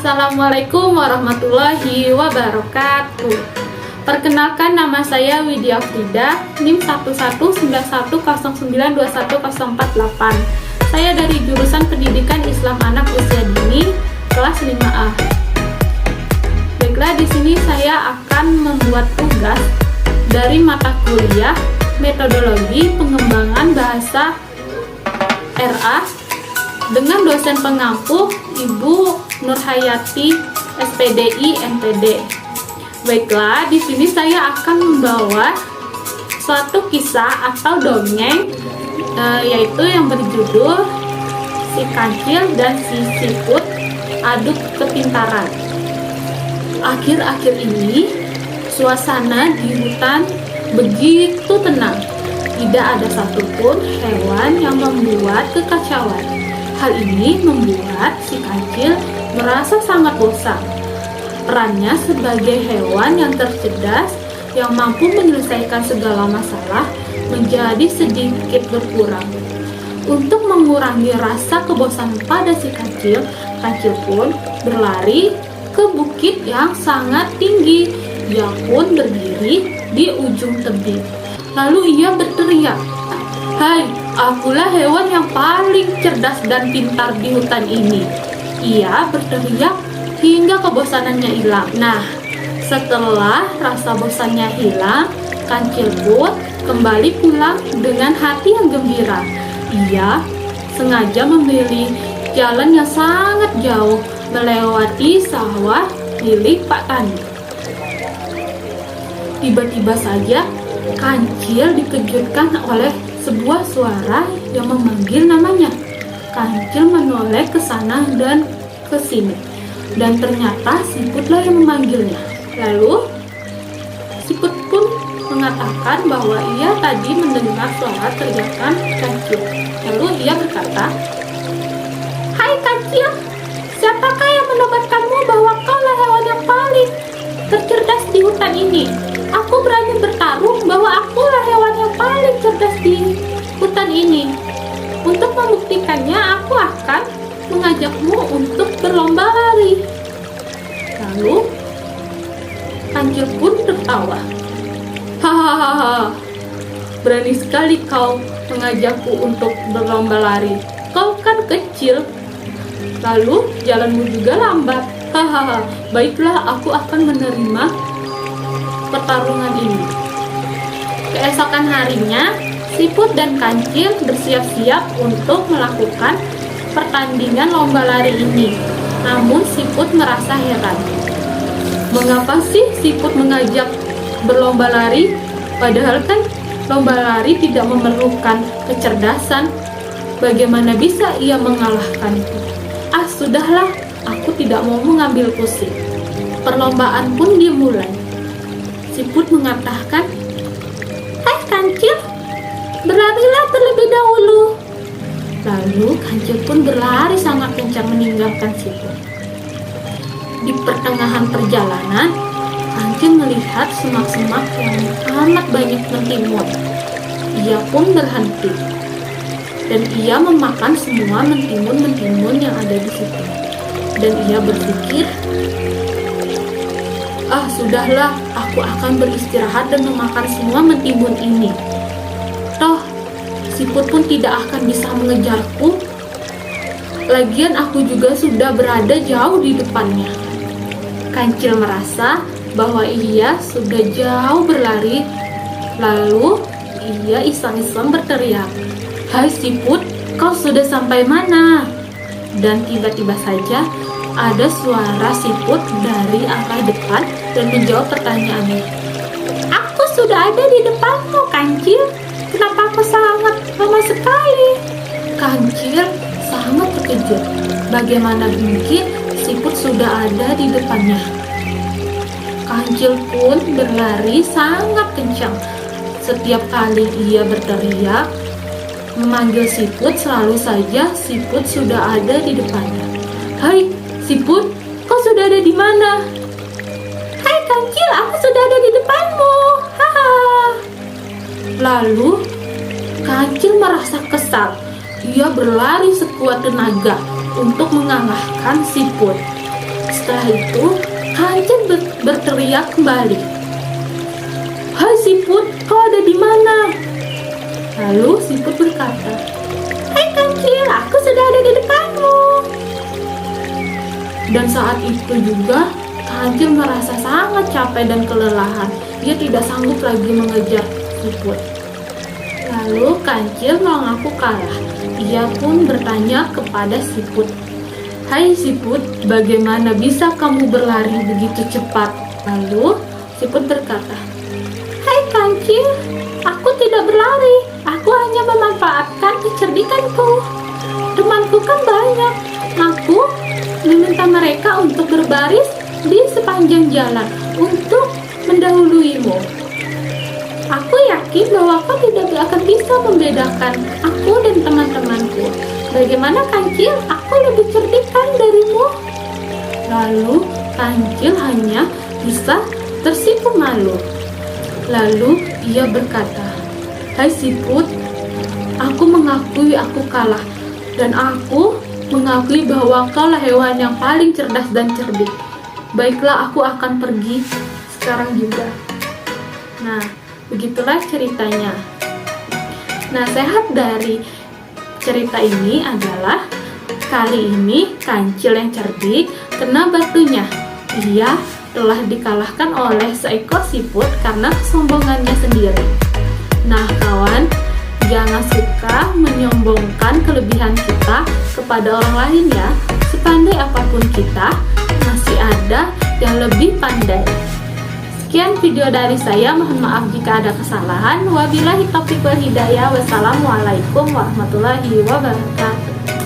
Assalamualaikum warahmatullahi wabarakatuh. Perkenalkan, nama saya Widya Frida, NIM 119109210448. Saya dari jurusan Pendidikan Islam Anak Usia Dini, kelas 5A. Baiklah, di sini saya akan membuat tugas dari mata kuliah Metodologi Pengembangan Bahasa RA dengan dosen pengampu Ibu Nurhayati, SPDI, NPD. Baiklah, di sini saya akan membawa suatu kisah atau dongeng, yaitu yang berjudul Si Kancil dan Si Siput Adu Kepintaran. Akhir-akhir ini, suasana di hutan begitu tenang. Tidak ada satupun hewan yang membuat kekacauan. Hal ini membuat si kancil merasa sangat bosan. Perannya sebagai hewan yang tercerdas, yang mampu menyelesaikan segala masalah, menjadi sedikit berkurang. Untuk mengurangi rasa kebosanan pada si kancil, kancil pun berlari ke bukit yang sangat tinggi. Ia pun berdiri di ujung tebing. Lalu ia berteriak, "Hai, akulah hewan yang paling cerdas dan pintar di hutan ini." Ia berteriak hingga kebosanannya hilang. Nah, setelah rasa bosannya hilang, kancil pun kembali pulang dengan hati yang gembira. Ia sengaja memilih jalan yang sangat jauh melewati sawah milik Pak Tani. Tiba-tiba saja kancil dikejutkan oleh sebuah suara yang memanggil namanya. Kancil menoleh ke sana dan ke sini, dan ternyata siputlah yang memanggilnya. Lalu siput pun mengatakan bahwa ia tadi mendengar suara teriakan kancil. Lalu ia berkata, "Hai kancil, siapakah yang menobatkanmu bahwa kaulah hewan yang paling tercerdas di hutan ini? Aku berani bertaruh bahwa akulah hewan yang paling cerdas di hutan ini. Untuk membuktikannya, aku akan mengajakmu untuk berlomba lari." Lalu kancil pun tertawa. "Hahaha, berani sekali kau mengajakku untuk berlomba lari. Kau kan kecil, lalu jalanmu juga lambat. Hahaha, baiklah, aku akan menerima pertarungan ini." Keesokan harinya, siput dan kancil bersiap-siap untuk melakukan pertandingan lomba lari ini. Namun siput merasa heran. Mengapa sih siput mengajak berlomba lari? Padahal kan lomba lari tidak memerlukan kecerdasan. Bagaimana bisa ia mengalahkanku? Ah, sudahlah, aku tidak mau mengambil pusing. Perlombaan pun dimulai. Siput mengatakan, "Hai kancil, berlarilah terlebih dahulu." Lalu kancil pun berlari sangat kencang meninggalkan siput. Di pertengahan perjalanan, kancil melihat semak-semak yang amat banyak mentimun. Ia pun berhenti, dan ia memakan semua mentimun-mentimun yang ada di situ. Dan ia berpikir, "Ah, sudahlah, aku akan beristirahat dan memakan semua mentimun ini. Toh, siput pun tidak akan bisa mengejarku. Lagian aku juga sudah berada jauh di depannya." Kancil merasa bahwa ia sudah jauh berlari. Lalu ia iseng-iseng berteriak, "Hai siput, kau sudah sampai mana?" Dan tiba-tiba saja ada suara siput dari arah depan dan menjawab pertanyaannya. "Aku sudah ada di depanmu, kancil. Kenapa kau sangat lama sekali?" Kancil sangat terkejut. Bagaimana mungkin siput sudah ada di depannya? Kancil pun berlari sangat kencang. Setiap kali ia berteriak, memanggil siput, selalu saja siput sudah ada di depannya. "Hai siput, kau sudah ada di mana?" "Hai kancil, aku sudah ada di depanmu. Haha." Lalu kancil merasa kesal. Ia berlari sekuat tenaga untuk mengalahkan siput. Setelah itu, Kancil berteriak kembali. "Hai siput, kau ada di mana?" Lalu siput berkata, "Hai Kancil, aku sudah ada di depanmu." Dan saat itu juga Kancil merasa sangat capek dan kelelahan. Dia tidak sanggup lagi mengejar siput. Lalu Kancil mengaku kalah. Ia pun bertanya kepada siput, "Hai siput, bagaimana bisa kamu berlari begitu cepat?" Lalu siput berkata, "Hai Kancil, aku tidak berlari. Aku hanya memanfaatkan kecerdikanku. Temanku kan banyak. Aku meminta mereka untuk berbaris di sepanjang jalan untuk mendahuluimu. Aku yakin bahwa kau tidak akan bisa membedakan aku dan teman-temanku. Bagaimana Kancil? Aku lebih cerdikan darimu." Lalu Kancil hanya bisa tersipu malu. Lalu ia berkata, "Hai siput, aku mengakui aku kalah, dan aku mengakui bahwa kau lah hewan yang paling cerdas dan cerdik. Baiklah, aku akan pergi sekarang juga." Nah, begitulah ceritanya. Nasihat dari cerita ini adalah kali ini Kancil yang cerdik kena batunya. Ia telah dikalahkan oleh seekor siput karena kesombongannya sendiri. Nah kawan, jangan suka menyombongkan kelebihan kita kepada orang lain ya. Sepandai apapun kita, masih ada yang lebih pandai. Sekian video dari saya, mohon maaf jika ada kesalahan. Wabillahi taufiq wal hidayah. Wassalamualaikum warahmatullahi wabarakatuh.